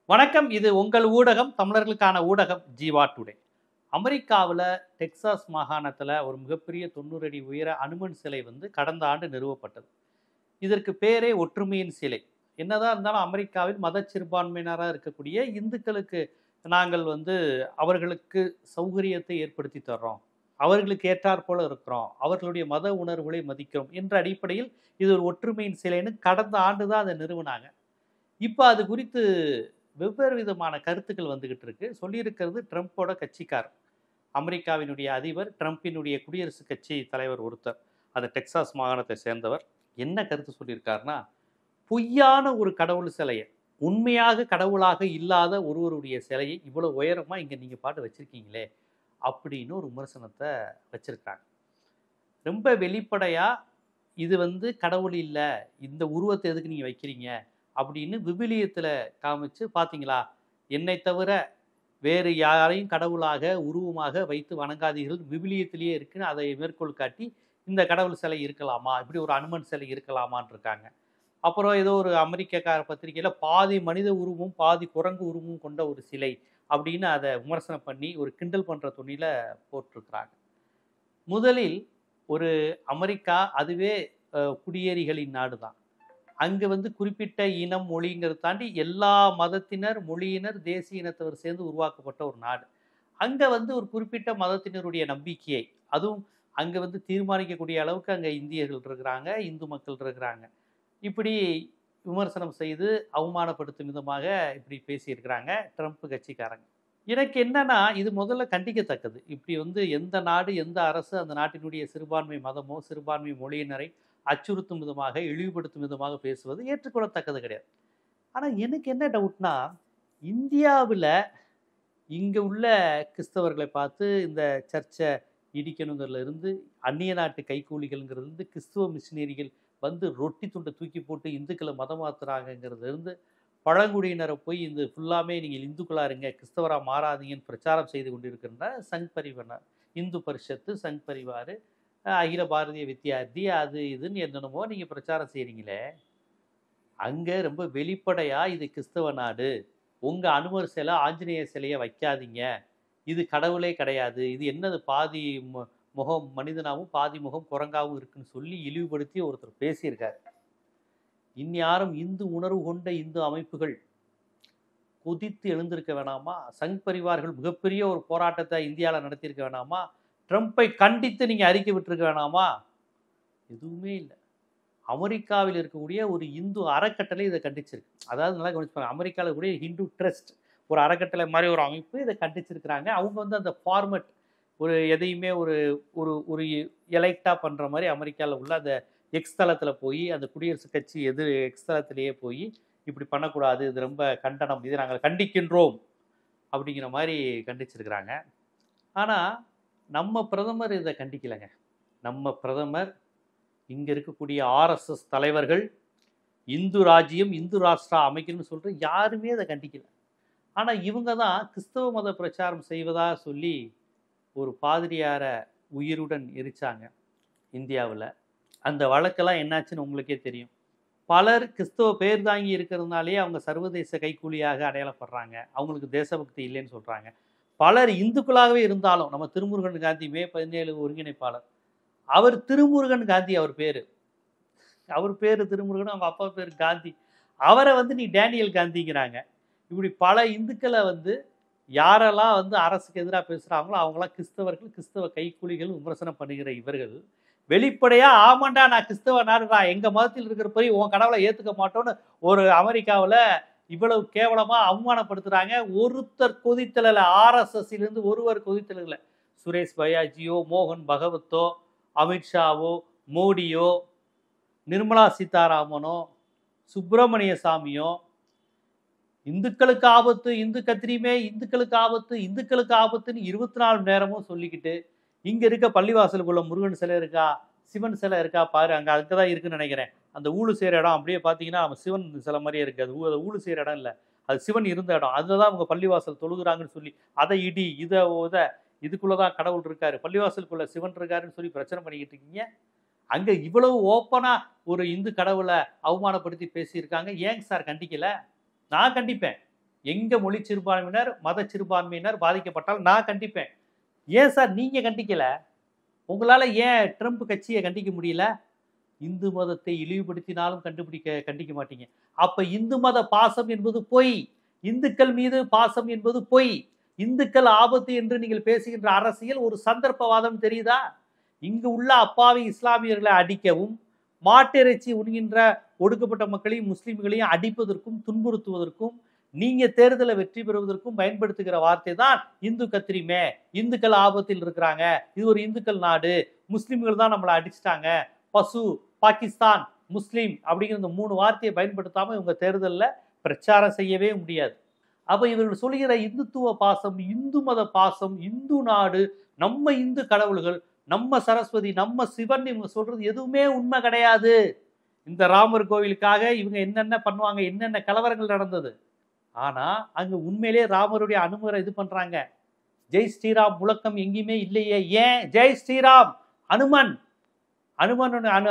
வணக்கம். இது உங்கள் ஊடகம், தமிழர்களுக்கான ஊடகம் ஜீவா டுடே. அமெரிக்காவில் டெக்சாஸ் மாகாணத்தில் ஒரு மிகப்பெரிய 90 அடி உயர அனுமன் சிலை கடந்த ஆண்டு நிறுவப்பட்டது. இதற்கு பேரே ஒற்றுமையின் சிலை. என்னதான் இருந்தாலும் அமெரிக்காவில் மத சிறுபான்மையினராக இருக்கக்கூடிய இந்துக்களுக்கு நாங்கள் அவர்களுக்கு சௌகரியத்தை ஏற்படுத்தி தர்றோம், அவர்களுக்கு ஏற்றாற்போல இருக்கிறோம், அவர்களுடைய மத உணர்வுகளை மதிக்கிறோம் என்ற அடிப்படையில் இது ஒரு ஒற்றுமையின் சிலைன்னு கடந்த ஆண்டு தான் அதை நிறுவனாங்க. இப்போ அது குறித்து வெவ்வேறு விதமான கருத்துக்கள் வந்துகிட்டு இருக்கு. சொல்லியிருக்கிறது ட்ரம்ப்போட கட்சிக்காரர், அமெரிக்காவினுடைய அதிபர், ட்ரம்ப்பினுடைய குடியரசுக் கட்சி தலைவர் ஒருத்தர், அது டெக்சாஸ் மாகாணத்தை சேர்ந்தவர். என்ன கருத்து சொல்லியிருக்காருன்னா, பொய்யான ஒரு கடவுள் சிலையை, உண்மையாக கடவுளாக இல்லாத ஒருவருடைய சிலையை இவ்வளவு உயரமா இங்க நீங்க பாட்டு வச்சிருக்கீங்களே அப்படின்னு ஒரு விமர்சனத்தை வச்சிருக்காங்க. ரொம்ப வெளிப்படையா இது கடவுள் இல்லை, இந்த உருவத்தை எதுக்கு நீங்க வைக்கிறீங்க அப்படின்னு விவிலியத்தில் காமிச்சு, பார்த்தீங்களா, என்னை தவிர வேறு யாரையும் கடவுளாக உருவமாக வைத்து வணங்காதீர்கள், விவிலியத்திலேயே இருக்குன்னு அதை மேற்கோள் காட்டி இந்த கடவுள் சிலை இருக்கலாமா, இப்படி ஒரு அனுமன் சிலை இருக்கலாமான் இருக்காங்க. அப்புறம் ஏதோ ஒரு அமெரிக்கக்கார பத்திரிகையில் பாதி மனித உருவமும் பாதி குரங்கு உருவமும் கொண்ட ஒரு சிலை அப்படின்னு அதை விமர்சனம் பண்ணி ஒரு கிண்டல் பண்ணுற துணியில் போட்டிருக்கிறாங்க. முதலில் ஒரு அமெரிக்கா அதுவே குடியேறிகளின் நாடு தான். அங்கே குறிப்பிட்ட இனம் மொழிங்கிறத தாண்டி எல்லா மதத்தினர், மொழியினர், தேசிய இனத்தவர் சேர்ந்து உருவாக்கப்பட்ட ஒரு நாடு. அங்கே ஒரு குறிப்பிட்ட மதத்தினருடைய நம்பிக்கையை, அதுவும் அங்கே தீர்மானிக்கக்கூடிய அளவுக்கு அங்கே இந்தியர்கள் இருக்கிறாங்க, இந்து மக்கள் இருக்கிறாங்க. இப்படி விமர்சனம் செய்து அவமானப்படுத்தும் விதமாக இப்படி பேசியிருக்கிறாங்க ட்ரம்ப் கட்சிக்காரங்க. எனக்கு என்னன்னா, இது முதல்ல கண்டிக்கத்தக்கது. இப்படி எந்த நாடு, எந்த அரசு அந்த நாட்டினுடைய சிறுபான்மை மதமோ சிறுபான்மை மொழியினரை அச்சுறுத்தும் விதமாக, இழிவுபடுத்தும் விதமாக பேசுவது ஏற்றுக்கொள்ளத்தக்கது கிடையாது. ஆனால் எனக்கு என்ன டவுட்னா, இந்தியாவில் இங்கே உள்ள கிறிஸ்தவர்களை பார்த்து இந்த சர்ச்சை இடிக்கணுங்கிறதுல இருந்து, அந்நிய நாட்டு கைக்கூலிகள்ங்கிறது கிறிஸ்துவ மிஷினரிகள் ரொட்டி துண்டை தூக்கி போட்டு இந்துக்களை மதம் மாத்துறாங்கிறதுல இருந்து, பழங்குடியினரை போய் இந்த ஃபுல்லாமே நீங்கள் இந்துக்களாக இருங்க, கிறிஸ்தவராக மாறாதீங்கன்னு பிரச்சாரம் செய்து கொண்டிருக்கின்ற சங் பரிவார், இந்து பரிஷத்து, சங் பரிவார், அகில பாரதிய வித்தியார்த்தி, அது இதுன்னு என்னென்னமோ நீங்கள் பிரச்சாரம் செய்கிறீங்களே, அங்கே ரொம்ப வெளிப்படையாக இது கிறிஸ்தவ நாடு, உங்கள் அனுமர் சிலை, ஆஞ்சநேயர் சிலையை வைக்காதீங்க, இது கடவுளே கிடையாது, இது என்னது பாதி முகம் மனிதனாகவும் பாதி முகம் குரங்காகவும் இருக்குன்னு சொல்லி இழிவுபடுத்தி ஒருத்தர் பேசியிருக்காரு. இந்நாரும் இந்து உணர்வு கொண்ட இந்து அமைப்புகள் கொதித்து எழுந்திருக்க வேணாமா? சங் பரிவார்கள் மிகப்பெரிய ஒரு போராட்டத்தை இந்தியாவில் நடத்தியிருக்க வேணாமா? ட்ரம்ப்பை கண்டித்து நீங்கள் அறிக்கை விட்டுருக்க வேணாமா? எதுவுமே இல்லை. அமெரிக்காவில் இருக்கக்கூடிய ஒரு இந்து அறக்கட்டளை இதை கண்டிச்சிருக்கு. அதாவது நல்லா கவனிச்சுப்பாங்க, அமெரிக்காவில் கூடிய ஹிந்து ட்ரஸ்ட் ஒரு அறக்கட்டளை மாதிரி ஒரு அமைப்பு இதை கண்டிச்சிருக்கிறாங்க. அவங்க அந்த ஃபார்மட் ஒரு எதையுமே ஒரு ஒரு ஒரு எலெக்டாக பண்ணுற மாதிரி அமெரிக்காவில் உள்ள அந்த எக்ஸ் தளத்தில் போய், அந்த குடியரசுக் கட்சி எக்ஸ் தளத்திலேயே போய் இப்படி பண்ணக்கூடாது, இது ரொம்ப கண்டனம், இதை நாங்கள் கண்டிக்கின்றோம் அப்படிங்கிற மாதிரி கண்டிச்சிருக்கிறாங்க. ஆனால் நம்ம பிரதமர் இதை கண்டிக்கலைங்க. நம்ம பிரதமர், இங்கே இருக்கக்கூடிய ஆர்எஸ்எஸ் தலைவர்கள், இந்து ராஜ்யம், இந்து ராஷ்டிரா அமைக்கணும்னு சொல்கிற யாருமே அதை கண்டிக்கலை. ஆனால் இவங்க தான் கிறிஸ்தவ மத பிரச்சாரம் செய்வதாக சொல்லி ஒரு பாதிரியாரை உயிருடன் எரிச்சாங்க இந்தியாவில். அந்த வழக்கெல்லாம் என்னாச்சுன்னு உங்களுக்கே தெரியும். பலர் கிறிஸ்தவ பேர் தாங்கி இருக்கிறதுனாலே அவங்க சர்வதேச கைக்கூலியாக அடையாளப்படுறாங்க, அவங்களுக்கு தேசபக்தி இல்லைன்னு சொல்கிறாங்க. பலர் இந்துக்களாகவே இருந்தாலும், நம்ம திருமுருகன் காந்தி மே 17 ஒருங்கிணைப்பாளர், அவர் திருமுருகன் காந்தி, அவர் பேர் திருமுருகன், அவங்க அப்பா பேர் காந்தி, அவரை நீ டேனியல் காந்திங்கிறாங்க. இப்படி பல இந்துக்களை யாரெல்லாம் அரசுக்கு எதிராக பேசுகிறாங்களோ அவங்களாம் கிறிஸ்தவர்கள், கிறிஸ்தவ கைக்கூலிகள் விமர்சனம் பண்ணுகிற இவர்கள் வெளிப்படையா ஆமாண்டா நான் கிறிஸ்தவ நாடுடா, எங்க மதத்தில் இருக்கிற போய் உன் கடவுளை ஏற்றுக்க மாட்டோன்னு ஒரு அமெரிக்காவில் இவ்வளவு கேவலமா அவமானப்படுத்துறாங்க. ஒருத்தர் கொதித்தல, ஆர்எஸ்எஸ்லேருந்து ஒருவர் கொதித்தல, சுரேஷ் பயாஜியோ, மோகன் பகவத்தோ, அமித்ஷாவோ, மோடியோ, நிர்மலா சீதாராமனோ, சுப்பிரமணிய சாமியோ, இந்துக்களுக்கு ஆபத்து, இந்து கத்திரியுமே இந்துக்களுக்கு ஆபத்து, இந்துக்களுக்கு ஆபத்துன்னு 24 மணி நேரமும் சொல்லிக்கிட்டு, இங்க இருக்க பள்ளிவாசலுக்குள்ள முருகன் சிலை இருக்கா, சிவன் சிலை இருக்கா பாரு, அங்கதான் இருக்குன்னு நினைக்கிறேன், அந்த ஊழு செய்கிற இடம் அப்படியே பார்த்தீங்கன்னா சிவன் சிலை மாதிரியே இருக்குது, அது ஊழு செய்கிற இடம் இல்லை, அது சிவன் இருந்த இடம், அதுதான் அவங்க பள்ளிவாசல் தொழுகிறாங்கன்னு சொல்லி அதை இடி இதை இதுக்குள்ளதான் கடவுள் இருக்காரு, பள்ளிவாசலுக்குள்ள சிவன் இருக்காருன்னு சொல்லி பிரச்சனை பண்ணிக்கிட்டு இருக்கீங்க. அங்க இவ்வளவு ஓப்பனா ஒரு இந்து கடவுளை அவமானப்படுத்தி பேசியிருக்காங்க. ஏங்க சார் கண்டிக்கல? நான் கண்டிப்பேன். எங்க மொழி சிறுபான்மையினர் மத சிறுபான்மையினர் பாதிக்கப்பட்டால் நான் கண்டிப்பேன். ஏன் சார் நீங்க கண்டிக்கல? உங்களால ஏன் ட்ரம்ப் கட்சியை கண்டிக்க முடியல? இந்து மதத்தை இழிவுபடுத்தினாலும் கண்டிக்க மாட்டீங்க. அப்ப இந்து மத பாசம் என்பது பொய். இந்துக்கள் மீது பாசம் என்பது பொய். இந்துக்கள் ஆபத்து என்று நீங்கள் பேசுகின்ற அரசியல் ஒரு சந்தர்ப்பவாதம் தெரியுதா? இங்கு உள்ள அப்பாவி இஸ்லாமியர்களை அடிக்கவும், மாட்டிறைச்சி உண்கின்ற ஒடுக்கப்பட்ட மக்களையும் முஸ்லிம்களையும் அடிப்பதற்கும் துன்புறுத்துவதற்கும் நீங்க தேர்தலை வெற்றி பெறுவதற்கும் பயன்படுத்துகிற வார்த்தை தான் இந்து கத்திரிமே, இந்துக்கள் ஆபத்தில் இருக்கிறாங்க, இது ஒரு இந்துக்கள் நாடு, முஸ்லிம்கள் தான் நம்மளை அடிச்சிட்டாங்க, பசு, பாகிஸ்தான், முஸ்லீம் அப்படிங்கிற இந்த 3 வார்த்தையை பயன்படுத்தாம இவங்க தேர்தலில் பிரச்சாரம் செய்யவே முடியாது. அப்ப இவர்கள் சொல்கிற இந்துத்துவ பாசம், இந்து மத பாசம், இந்து நாடு, நம்ம இந்து கடவுள்கள், நம்ம சரஸ்வதி, நம்ம சிவன், இவங்க சொல்றது எதுவுமே உண்மை கிடையாது. இந்த ராமர் கோவிலுக்காக இவங்க என்னென்ன பண்ணுவாங்க, என்னென்ன கலவரங்கள் நடந்தது. ஆனா அங்க உண்மையிலே ராமருடைய அனுமரை இது பண்றாங்க. ஜெய் ஸ்ரீராம் முழக்கம் எங்கேயுமே இல்லையே. ஏன் ஜெய் ஸ்ரீராம்? அனுமன்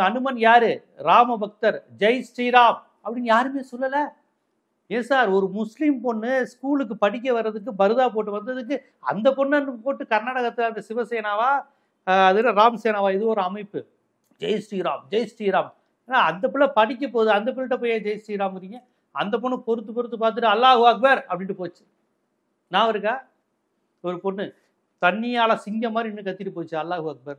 அனுமன் யாரு? ராம பக்தர். ஜெய் ஸ்ரீராம் அப்படின்னு யாருமே சொல்லல. ஏன் சார், ஒரு முஸ்லீம் பொண்ணு ஸ்கூலுக்கு படிக்க வர்றதுக்கு பருதா போட்டு வந்ததுக்கு அந்த பொண்ணு போட்டு கர்நாடகத்தில் அந்த சிவசேனாவா அது ராம் சேனாவா இது ஒரு அமைப்பு ஜெய் ஸ்ரீராம் ஜெய் ஸ்ரீராம். அந்த பிள்ளை படிக்க போகுது, அந்த பிள்ளைகிட்ட போய் ஜெய் ஸ்ரீராம்ங்கிறீங்க. அந்த பொண்ணு பொறுத்து பார்த்துட்டு அல்லாஹ் அக்பர் அப்படின்ட்டு போச்சு. நான் இருக்கா ஒரு பொண்ணு தண்ணியால சிங்கம் மாதிரி இன்னும் கத்திட்டு போச்சு அல்லாஹ் அக்பர்.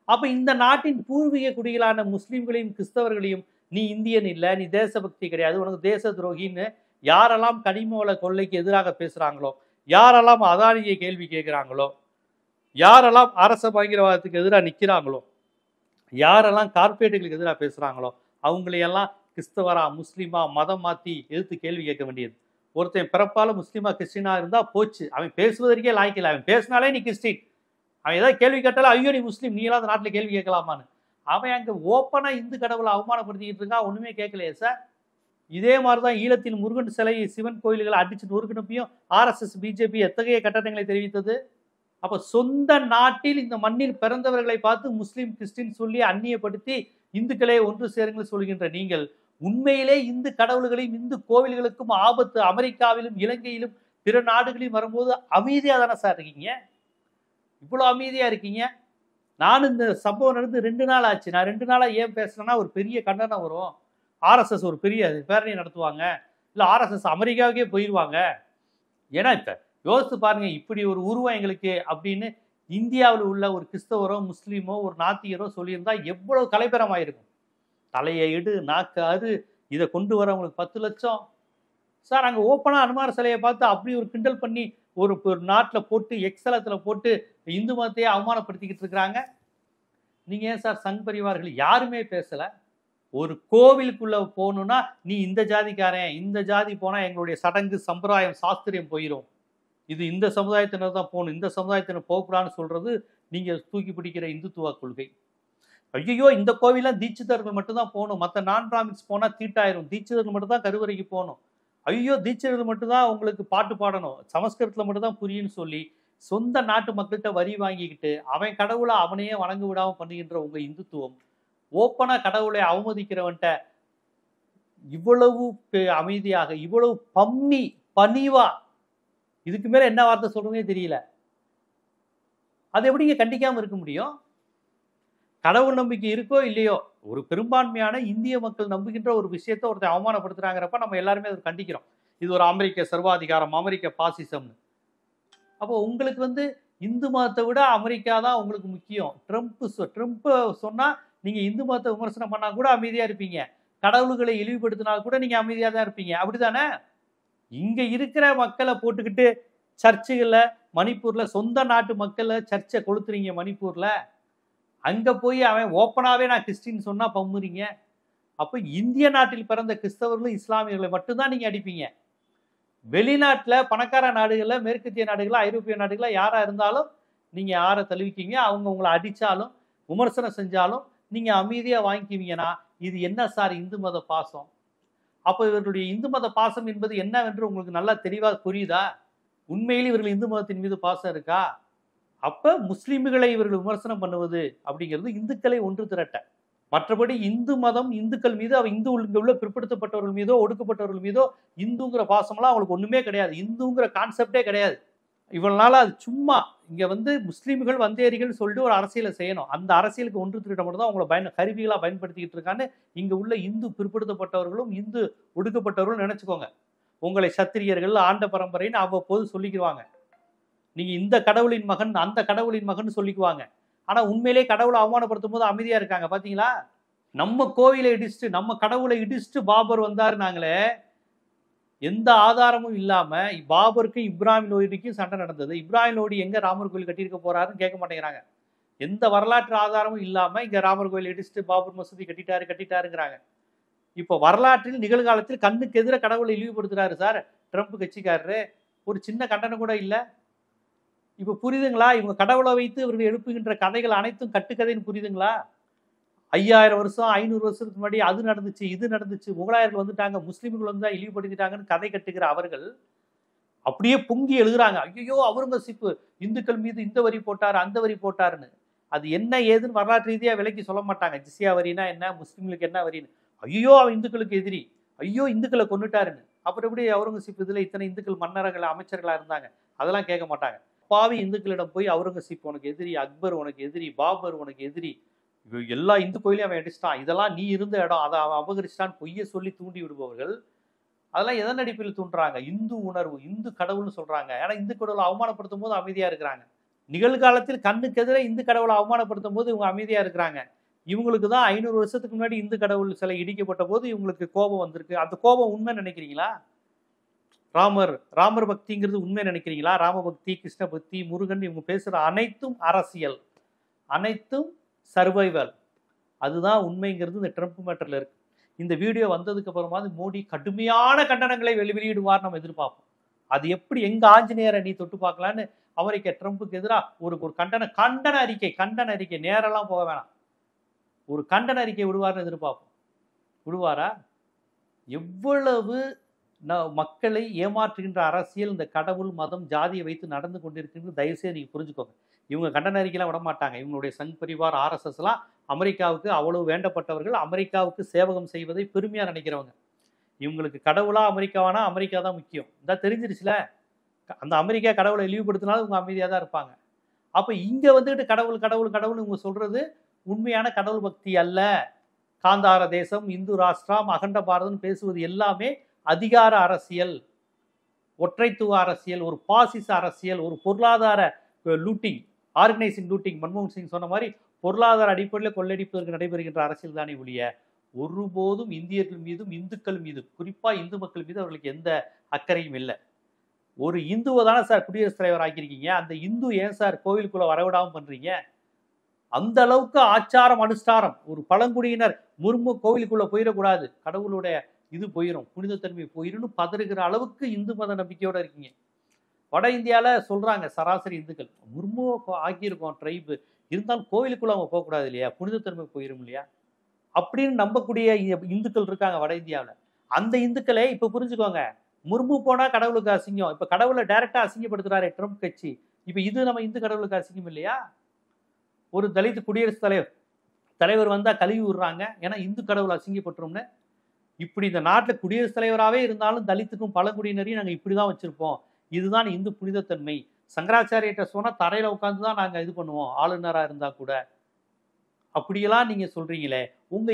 அப்ப இந்த நாட்டின் பூர்வீக குடிகளான முஸ்லீம்களையும் கிறிஸ்தவர்களையும் நீ இந்தியன் இல்லை, நீ தேசபக்தி கிடையாது, உனக்கு தேச துரோகின்னு யாரெல்லாம் கனிம வள கொள்ளைக்கு எதிராக பேசுறாங்களோ, யாரெல்லாம் அதானியை கேள்வி கேட்கிறாங்களோ, யாரெல்லாம் அரச பயங்கரவாதத்துக்கு எதிராக நிற்கிறாங்களோ, யாரெல்லாம் கார்பரேட்டுகளுக்கு எதிராக பேசுறாங்களோ அவங்களையெல்லாம் கிறிஸ்தவரா முஸ்லீமா மதம் மாற்றி எதிர்த்து கேள்வி கேட்க வேண்டியது. ஒருத்தன் பிறப்பால முஸ்லீமா கிறிஸ்டினா இருந்தா போச்சு, அவன் பேசுவதற்கே லாய்க்கல. அவன் பேசினாலே நீ கிறிஸ்டின், அவன் ஏதாவது கேள்வி கேட்டாலும் ஐயோ நீ முஸ்லீம், நீ எல்லாம் அந்த நாட்டில் கேள்வி கேட்கலாமான்னு. அவன் அங்கே ஓப்பனா இந்து கடவுளை அவமானப்படுத்திக்கிட்டு இருக்கான், ஒண்ணுமே கேட்கலையே சார். இதே மாதிரிதான் ஈழத்தில் முருகன் சிலை சிவன் கோயில்களை அடிச்சு நொறுக்கினப்பையும் RSS பிஜேபி எத்தகைய கட்டணங்களை தெரிவித்தது. அப்ப சொந்த நாட்டில் இந்த மண்ணில் பிறந்தவர்களை பார்த்து முஸ்லீம் கிறிஸ்டின் சொல்லி அந்நியப்படுத்தி இந்துக்களே ஒன்று சேருங்கள் சொல்கின்ற நீங்கள் உண்மையிலே இந்து கடவுள்களையும் இந்து கோவில்களுக்கும் ஆபத்து அமெரிக்காவிலும் இலங்கையிலும் பிற நாடுகளையும் வரும்போது அமைதியா தானே சார் இருக்கீங்க? இவ்வளவு அமைதியா இருக்கீங்க. நானும் இந்த சம்பவம் நடந்து 2 நாள் ஆச்சு. நான் 2 நாளா ஏன் பேசுறேன்னா ஒரு பெரிய கண்டனம் வரும். RSS ஒரு பெரிய பேரணி நடத்துவாங்க, இல்ல RSS அமெரிக்காவுக்கே போயிடுவாங்க. ஏன்னா இப்ப யோசித்து பாருங்க, இப்படி ஒரு உருவம் எங்களுக்கு அப்படின்னு இந்தியாவில் உள்ள ஒரு கிறிஸ்தவரோ முஸ்லீமோ ஒரு நாத்திகரோ சொல்லியிருந்தா எவ்வளவு கலைபெறமாயிருக்கும். தலையை எடு நாக்கு அறு, இதை கொண்டு வர உங்களுக்கு 10 லட்சம் சார். அங்கே ஓப்பனா அனுமார் சிலையை பார்த்து அப்படி ஒரு கிண்டல் பண்ணி ஒரு நாட்டில் போட்டு எக்ஸலத்தில் போட்டு இந்து மதத்தையே அவமானப்படுத்திக்கிட்டு இருக்கிறாங்க. நீங்க ஏன் சார் சங் பரிவார்கள் யாருமே பேசல? ஒரு கோவிலுக்குள்ள போகணும்னா நீ இந்த ஜாதிக்காரன், இந்த ஜாதி போனா எங்களுடைய சடங்கு சம்பிரதாயம் சாஸ்திரியம் போயிடும், இது இந்த சமுதாயத்தினர் தான் போகணும், இந்த சமுதாயத்தினர் போகக்கூடாதுன்னு சொல்றது நீங்க தூக்கி பிடிக்கிற இந்துத்துவ கொள்கை. ஐயோ இந்த கோவிலாம் தீட்சிதர்கள் மட்டும்தான் போகணும், மற்ற நான் பிராமின்ஸ் போனா தீட்டாயிரும், தீட்சிதர்கள் மட்டும் தான் கருவறைக்கு போகணும், ஐயோ தீட்சிதர்கள் மட்டும்தான் உங்களுக்கு பாட்டு பாடணும், சமஸ்கிருதத்தில் மட்டும்தான் புரியுன்னு சொல்லி சொந்த நாட்டு மக்கள்கிட்ட வரி வாங்கிக்கிட்டு அவன் கடவுளை அவனையே வணங்க விடாம பண்ணுகின்ற உங்க இந்துத்துவம் ஓப்பனா கடவுளை அவமதிக்கிறவன்ட்ட இவ்வளவு அமைதியாக, இவ்வளவு பணிவா, இதுக்கு மேல என்ன வார்த்தை சொல்றதே தெரியல. அது எப்படிங்க கண்டிக்காம இருக்க முடியும்? கடவுள் நம்பிக்கை இருக்கோ இல்லையோ, ஒரு பெரும்பான்மையான இந்திய மக்கள் நம்புகின்ற ஒரு விஷயத்தை ஒருத்தர் அவமானப்படுத்துறாங்கிறப்ப நம்ம எல்லாருமே அதை கண்டிக்கிறோம். இது ஒரு அமெரிக்க சர்வாதிகாரம், அமெரிக்க பாசிசம்னு. அப்போ உங்களுக்கு இந்து மதத்தை விட அமெரிக்கா தான் உங்களுக்கு முக்கியம். ட்ரம்ப் சொன்னா நீங்க இந்து மதத்தை விமர்சனம் பண்ணா கூட அமைதியா இருப்பீங்க, கடவுள்களை இழிவுபடுத்தினா கூட நீங்க அமைதியா தான் இருப்பீங்க, அப்படித்தானே? இங்க இருக்கிற மக்களை போட்டுக்கிட்டு சர்ச்சுகள்ல மணிப்பூர்ல சொந்த நாட்டு மக்களை சர்ச்சை கொளுத்துறீங்க. மணிப்பூர்ல அங்க போய் அவன் ஓப்பனாவே நான் கிறிஸ்டின் சொன்னா பம்முறீங்க. அப்ப இந்திய நாட்டில் பிறந்த கிறிஸ்தவர்களும் இஸ்லாமியர்களை மட்டும்தான் நீங்க அடிப்பீங்க. வெளிநாட்டில் பணக்கார நாடுகள்ல, மேற்கத்திய நாடுகள்ல, ஐரோப்பிய நாடுகள்ல யாரா இருந்தாலும் நீங்க யாரை தழுவிக்கீங்க, அவங்க உங்களை அடிச்சாலும் விமர்சனம் செஞ்சாலும் நீங்க அமைதியா வாங்கிக்குவீங்கன்னா இது என்ன சார் இந்து மத பாசம்? அப்போ இவர்களுடைய இந்து மத பாசம் என்பது என்னவென்று உங்களுக்கு நல்லா தெளிவாக புரியுதா? உண்மையில் இவர்கள் இந்து மதத்தின் மீது பாசம் இருக்கா? அப்ப முஸ்லிம்களை இவர்கள் விமர்சனம் பண்ணுவது அப்படிங்கிறது இந்துக்களை ஒன்று திரட்ட. மற்றபடி இந்து மதம், இந்துக்கள் மீது இங்க உள்ள பிற்படுத்தப்பட்டவர்கள் மீதோ ஒடுக்கப்பட்டவர்கள் மீதோ இந்துங்கிற பாசமெல்லாம் அவங்களுக்கு ஒண்ணுமே கிடையாது. இந்துங்கிற கான்செப்டே கிடையாது. இவ்வளவு நாளா அது சும்மா இங்க முஸ்லீம்கள் வந்தேரிகள் சொல்லிட்டு ஒரு அரசியலை செய்யணும். அந்த அரசியலுக்கு ஒன்று திரட்ட மட்டும் தான் அவங்கள கருவிகளா பயன்படுத்திக்கிட்டு இருக்கான்னு இங்க உள்ள இந்து பிற்படுத்தப்பட்டவர்களும் இந்து ஒடுக்கப்பட்டவர்களும் நினைச்சுக்கோங்க. உங்களை சத்திரியர்கள் ஆண்ட பரம்பரைன்னு அவ்வப்போது சொல்லிக்குவாங்க. நீங்க இந்த கடவுளின் மகன் அந்த கடவுளின் மகன் சொல்லிக்குவாங்க. ஆனா உண்மையிலே கடவுளை அவமானப்படுத்தும் போது அமைதியா இருக்காங்க பாத்தீங்களா? நம்ம கோவிலை இடிச்சுட்டு நம்ம கடவுளை இடிச்சுட்டு பாபர் வந்தாரு நாங்களே, எந்த ஆதாரமும் இல்லாம பாபருக்கும் இப்ராஹிம் லோடிக்கும் சண்டை நடந்தது. இப்ராஹிம் லோடி எங்க ராமர் கோயில் கட்டியிருக்க போறாருன்னு கேட்க மாட்டேங்கிறாங்க. எந்த வரலாற்று ஆதாரமும் இல்லாம இங்க ராமர் கோயில் இடிச்சுட்டு பாபர் மசூதி கட்டிட்டாருங்கிறாங்க. இப்போ வரலாற்றில் நிகழ்காலத்தில் கண்ணுக்கு எதிர கடவுளை இழிவுபடுத்துறாரு சார் ட்ரம்ப் கட்சிக்காரரு. ஒரு சின்ன கண்டனம் கூட இல்லை. இப்ப புரியுதுங்களா? இவங்க கடவுளை வைத்து இவர்கள் எழுப்புகின்ற கதைகள் அனைத்தும் கட்டுக்கதைன்னு புரியுதுங்களா? 5000 வருஷம் 500 வருஷத்துக்கு முன்னாடி அது நடந்துச்சு இது நடந்துச்சு, முகலாயர்கள் வந்துட்டாங்க, முஸ்லீம்கள் வந்து இழிவுபடுத்திட்டாங்கன்னு கதை கட்டுகிற அவர்கள் அப்படியே பொங்கி எழுதுறாங்க. ஐயோ அவுரங்கசீப் இந்துக்கள் மீது இந்த வரி போட்டாரு அந்த வரி போட்டாருன்னு. அது என்ன ஏதுன்னு வரலாற்று ரீதியா விலைக்கு சொல்ல மாட்டாங்க. ஜிஸ்யா வரினா என்ன, முஸ்லீம்களுக்கு என்ன வரின்னு. ஐயோ அவன் இந்துக்களுக்கு எதிரி, ஐயோ இந்துக்களை கொண்டுட்டாருன்னு. அப்புறம் எப்படி அவுரங்கசீப் இதுல இத்தனை இந்துக்கள் மன்னர்கள் அமைச்சர்களா இருந்தாங்க? அதெல்லாம் கேட்க மாட்டாங்க. பாவி இந்துக்களிடம் போய் அவுரங்கசீப் உனக்கு எதிரி, அக்பர் உனக்கு எதிரி, பாபர் உனக்கு எதிரி, எல்லா இந்து கோயிலையும் அவன் அடிச்சிட்டான், இதெல்லாம் நீ இருந்த இடம், அதை அவன் அபகரிச்சிட்டான் பொய்ய சொல்லி தூண்டி விடுபவர்கள். அதெல்லாம் எதன் அடிப்படையில் தூண்டுறாங்க? இந்து உணர்வு, இந்து கடவுள்னு சொல்றாங்க. ஏன்னா இந்து கடவுளை அவமானப்படுத்தும் போது அமைதியா இருக்கிறாங்க. நிகழ்காலத்தில் கண்ணுக்கு எதிரே இந்து கடவுளை அவமானப்படுத்தும் போது இவங்க அமைதியா இருக்கிறாங்க. இவங்களுக்கு தான் 500 வருஷத்துக்கு முன்னாடி இந்து கடவுள் சிலை இடிக்கப்பட்ட போது இவங்களுக்கு கோபம் வந்திருக்கு. அந்த கோபம் உண்மை நினைக்கிறீங்களா? ராமர் பக்திங்கிறது உண்மை நினைக்கிறீங்களா? ராம பக்தி, கிருஷ்ண பக்தி, முருகன் இவங்க பேசுற அனைத்தும் அரசியல், அனைத்தும் சர்வைவல். அதுதான் உண்மைங்கிறது இந்த ட்ரம்ப் மேட்டர்ல இருக்கு. இந்த வீடியோ வந்ததுக்கு அப்புறமா மோடி கடுமையான கண்டனங்களை வெளியிடுவார் நம்ம எதிர்பார்ப்போம். அது எப்படி எங்க ஆஞ்சநேயரை நீ தொட்டு பார்க்கலான்னு அமெரிக்க ட்ரம்புக்கு எதிராக ஒரு கண்டன அறிக்கை நேரெல்லாம் போக வேணாம், ஒரு கண்டன அறிக்கை விடுவார்னு எதிர்பார்ப்போம். விடுவாரா? எவ்வளவு மக்களை ஏமாற்றுகின்ற அரசியல் இந்த கடவுள் மதம் ஜாதியை வைத்து நடந்து கொண்டிருக்கிறது தயவுசெய்து நீங்க புரிஞ்சுக்கோங்க. இவங்க கண்டன அறிக்கைலாம் விட மாட்டாங்க. இவங்களுடைய சங் பரிவார் RSS எல்லாம் அமெரிக்காவுக்கு அவ்வளவு வேண்டப்பட்டவர்கள், அமெரிக்காவுக்கு சேவகம் செய்வதை பெருமையா நினைக்கிறவங்க. இவங்களுக்கு கடவுளா அமெரிக்காவானா அமெரிக்கா தான் முக்கியம். இதான் தெரிஞ்சிருச்சுல. அந்த அமெரிக்கா கடவுளை இழிவுபடுத்தினாலும் இவங்க அமைதியா தான் இருப்பாங்க. அப்ப இங்க வந்துட்டு கடவுள் கடவுள் கடவுள் இவங்க சொல்றது உண்மையான கடவுள் பக்தி அல்ல. காந்தார தேசம், இந்து ராஷ்டிரம், அகண்ட பாரதம் பேசுவது எல்லாமே அதிகார அரசியல், ஒற்றைத்துவ அரசியல், ஒரு பாசிச அரசியல், ஒரு பொருளாதார லூட்டிங், ஆர்கனைசிங் லூட்டிங். மன்மோகன் சிங் சொன்ன மாதிரி பொருளாதார அடிப்படையில் கொள்ளடிப்பதற்கு நடைபெறுகின்ற அரசியல் தானே ஒழிய ஒருபோதும் இந்தியர்கள் மீதும் இந்துக்கள் மீதும் குறிப்பா இந்து மக்கள் மீது அவர்களுக்கு எந்த அக்கறையும் இல்லை. ஒரு இந்துவை தானே சார் குடியரசுத் தலைவர் ஆக்கியிருக்கீங்க, அந்த இந்து ஏன் சார் கோவிலுக்குள்ள வரவிடாம பண்றீங்க? அந்த அளவுக்கு ஆச்சாரம் அனுஷ்டானம். ஒரு பழங்குடியினர் முர்மு கோவிலுக்குள்ள போயிடக்கூடாது, கடவுளுடைய இது போயிடும், புனிதத்தன்மை போயிடும்னு பதறுகிற அளவுக்கு இந்து மத நம்பிக்கையோட இருக்கீங்க. வட இந்தியாவில் சொல்றாங்க சராசரி இந்துக்கள் முர்முவை ஆக்கியிருக்கோம் ட்ரைபு, இருந்தாலும் கோவிலுக்குள்ள அவங்க போகக்கூடாது இல்லையா, புனிதத்தன்மை போயிடும் இல்லையா அப்படின்னு நம்பக்கூடிய இந்துக்கள் இருக்காங்க வட இந்தியாவில். அந்த இந்துக்களே இப்ப புரிஞ்சுக்கோங்க, முர்மு போனா கடவுளுக்கு அசிங்கம், இப்ப கடவுளை டைரக்டா அசிங்கப்படுத்துறாரு ட்ரம்ப் கட்சி. இப்ப இது நம்ம இந்து கடவுளுக்கு அசிங்கம் இல்லையா? ஒரு தலித் குடியரசுத் தலைவர் வந்தா கழுவி விடுறாங்க, ஏன்னா இந்து கடவுள் அசிங்கப்பட்டுரும்னு. இப்படி இந்த நாட்டில் குடியரசுத் தலைவராகவே இருந்தாலும் தலித்துக்கும் பழங்குடியினரையும் நாங்கள் இப்படிதான் வச்சிருப்போம், இதுதான் இந்து புனிதத்தன்மை. சங்கராச்சாரியிட்ட சொன்னா தரையில உட்காந்து தான் நாங்கள் இது பண்ணுவோம், ஆளுநராக இருந்தா கூட. அப்படியெல்லாம் நீங்க சொல்றீங்களே, உங்க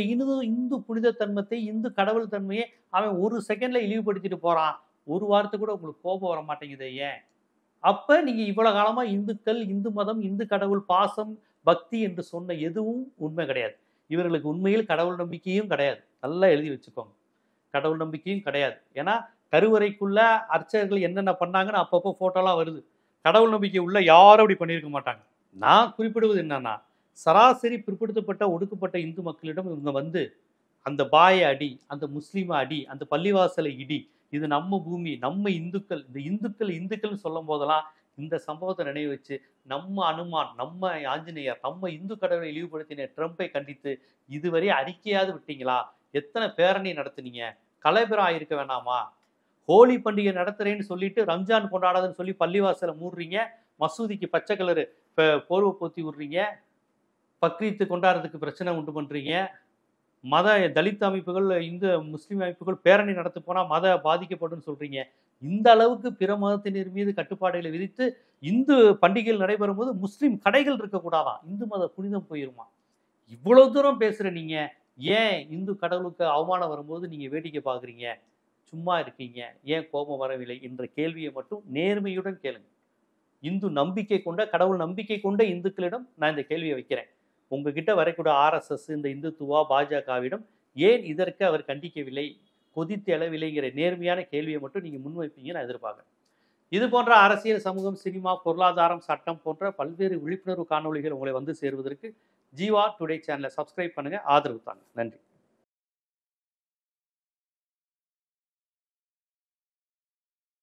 இந்து புனிதத்தன்மத்தை, இந்து கடவுள் தன்மையை அவன் ஒரு செகண்ட்ல இழிவுபடுத்திட்டு போறான். ஒரு வாரத்துக்கு கூட உங்களுக்கு கோபம் வர மாட்டேங்குது ஏன்? அப்ப நீங்க இவ்வளவு காலமா இந்துக்கள், இந்து மதம், இந்து கடவுள் பாசம், பக்தி என்று சொன்ன எதுவும் உண்மை கிடையாது. இவர்களுக்கு உண்மையில் கடவுள் நம்பிக்கையும் கிடையாது. நல்லா எழுதி வச்சுக்கோங்க, கடவுள் நம்பிக்கையும் கிடையாது. ஏன்னா கருவறைக்குள்ள அர்ச்சகர்கள் என்னென்ன பண்ணாங்கன்னு அப்பப்போ போட்டோலாம் வருது. கடவுள் நம்பிக்கை உள்ள யாரும் அப்படி பண்ணியிருக்க மாட்டாங்க. நான் குறிப்பிடுவது என்னன்னா, சராசரி பிற்படுத்தப்பட்ட ஒடுக்கப்பட்ட இந்து மக்களிடம் இவங்க அந்த பாயை அடி, அந்த முஸ்லீமை அடி, அந்த பள்ளிவாசலை இடி, இது நம்ம பூமி, நம்ம இந்துக்கள், இந்த இந்துக்கள்னு சொல்லும் போதெல்லாம் இந்த சம்பவத்தை நினைவு வச்சு நம்ம அனுமான், நம்ம ஆஞ்சநேயர், நம்ம இந்து கடவுளை இழிவுபடுத்தின ட்ரம்பை கண்டித்து இதுவரை அறிக்கையாவது விட்டீங்களா? எத்தனை பேரணி நடத்துனீங்க? கலைபெறம் ஆயிருக்க வேணாமா? ஹோலி பண்டிகை நடத்துறேன்னு சொல்லிட்டு ரம்ஜான் கொண்டாடாதுன்னு சொல்லி பள்ளிவாசலை மூடுறீங்க, மசூதிக்கு பச்சை கலரு போர்வை போத்தி விடுறீங்க, பக்ரீத்து கொண்டாடுறதுக்கு பிரச்சனை உண்டு பண்றீங்க. மத தலித் அமைப்புகள், இந்து முஸ்லீம் அமைப்புகள் பேரணி நடத்த போனா மத பாதிக்கப்படும் சொல்றீங்க. இந்த அளவுக்கு பிற மதத்தினர் மீது கட்டுப்பாடுகளை விதித்து இந்து பண்டிகைகள் நடைபெறும் போது முஸ்லீம் கடைகள் இருக்கக்கூடாதாம். இந்து மத புனிதம் போயிருமா. இவ்வளவு தூரம் பேசுற நீங்க ஏன் இந்து கடவுளுக்கு அவமானம் வரும்போது நீங்க வேடிக்கை பார்க்குறீங்க? சும்மா இருக்கீங்க. ஏன் கோபம் வரவில்லை என்ற கேள்வியை மட்டும் நேர்மையுடன் கேளுங்க. இந்து நம்பிக்கை கொண்ட கடவுள் நம்பிக்கை கொண்ட இந்துக்களிடம் நான் இந்த கேள்வியை வைக்கிறேன். உங்ககிட்ட வரக்கூடிய ஆர்எஸ்எஸ் இந்த இந்துத்துவா பாஜகவிடம் ஏன் இதற்கு அவர் கண்டிக்கவில்லை, கொதித்து எழவில்லைங்கிற நேர்மையான கேள்வியை மட்டும் நீங்க முன்வைப்பீங்க நான் எதிர்பார்க்கிறேன். இது போன்ற அரசியல், சமூகம், சினிமா, பொருளாதாரம், சட்டம் போன்ற பல்வேறு விழிப்புணர்வு காணொளிகள் உங்களை வந்து சேருவதற்கு ஜீவா டுடே சேனலை சப்ஸ்கிரைப் பண்ணுங்க, ஆதரவு தாங்க. நன்றி.